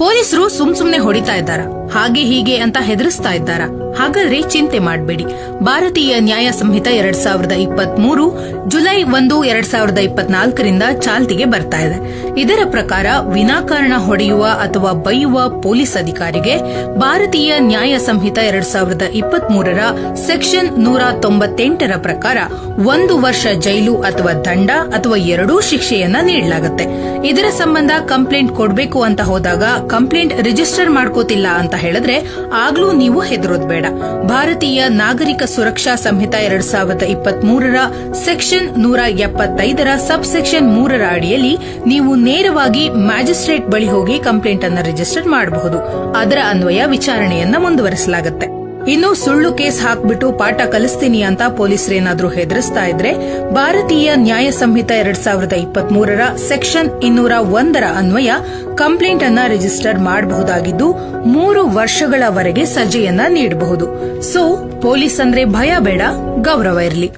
ಪೊಲೀಸರು ಸುಮ್ನೆ ಹೊಡಿತಾ ಇದ್ದಾರ, ಹಾಗೆ ಹೀಗೆ ಅಂತ ಹೆದರಿಸ್ತಾ ಇದ್ದಾರ? ಹಾಗಾದ್ರೆ ಚಿಂತೆ ಮಾಡಬೇಡಿ. ಭಾರತೀಯ ನ್ಯಾಯ ಸಂಹಿತೆ 2023 ಜುಲೈ 1, 2024ರಿಂದ ಚಾಲ್ತಿಗೆ ಬರ್ತಾ ಇದೆ. ಇದರ ಪ್ರಕಾರ ವಿನಾಕಾರಣ ಹೊಡೆಯುವ ಅಥವಾ ಬೈಯುವ ಪೊಲೀಸ್ ಅಧಿಕಾರಿಗೆ ಭಾರತೀಯ ನ್ಯಾಯ ಸಂಹಿತೆ 2023ರ ಸೆಕ್ಷನ್ 198ರ ಪ್ರಕಾರ 1 ವರ್ಷ ಜೈಲು ಅಥವಾ ದಂಡ ಅಥವಾ ಎರಡೂ ಶಿಕ್ಷೆಯನ್ನ ನೀಡಲಾಗುತ್ತೆ. ಇದರ ಸಂಬಂಧ ಕಂಪ್ಲೇಂಟ್ ಕೊಡಬೇಕು ಅಂತ ಹೋದಾಗ ಕಂಪ್ಲೇಂಟ್ ರಿಜಿಸ್ಟರ್ ಮಾಡ್ಕೋತಿಲ್ಲ ಅಂತ ಹೇಳಿದ್ರೆ ಆಗ್ಲೂ ನೀವು ಹೆದರೋದ್ ಬೇಡ. ಭಾರತೀಯ ನಾಗರಿಕ ಸುರಕ್ಷಾ ಸಂಹಿತಾ 2023ರ ಸೆಕ್ಷನ್ 175ರ ಸಬ್ ಸೆಕ್ಷನ್ 3ರ ಅಡಿಯಲ್ಲಿ ನೀವು ನೇರವಾಗಿ ಮ್ಯಾಜಿಸ್ಟ್ರೇಟ್ ಬಳಿ ಹೋಗಿ ಕಂಪ್ಲೇಂಟ್ ಅನ್ನು ರಿಜಿಸ್ಟರ್ ಮಾಡಬಹುದು. ಅದರ ಅನ್ವಯ ವಿಚಾರಣೆಯನ್ನ ಮುಂದುವರಿಸಲಾಗುತ್ತೆ. ಇನ್ನು ಸುಳ್ಳು ಕೇಸ್ ಹಾಕ್ಬಿಟ್ಟು ಪಾಠ ಕಲಿಸ್ತೀನಿ ಅಂತ ಪೊಲೀಸರೇನಾದ್ರೂ ಹೆದರಿಸ್ತಾ ಇದ್ರೆ ಭಾರತೀಯ ನ್ಯಾಯ ಸಂಹಿತೆ 2023ರ ಸೆಕ್ಷನ್ 201ರ ಅನ್ವಯ ಕಂಪ್ಲೇಂಟ್ ಅನ್ನ ರಿಜಿಸ್ಟರ್ ಮಾಡಬಹುದಾಗಿದ್ದು 3 ವರ್ಷಗಳವರೆಗೆ ಸಜೆಯನ್ನ ನೀಡಬಹುದು. ಸೊ ಪೊಲೀಸ್ ಅಂದ್ರೆ ಭಯ ಬೇಡ, ಗೌರವ ಇರಲಿ.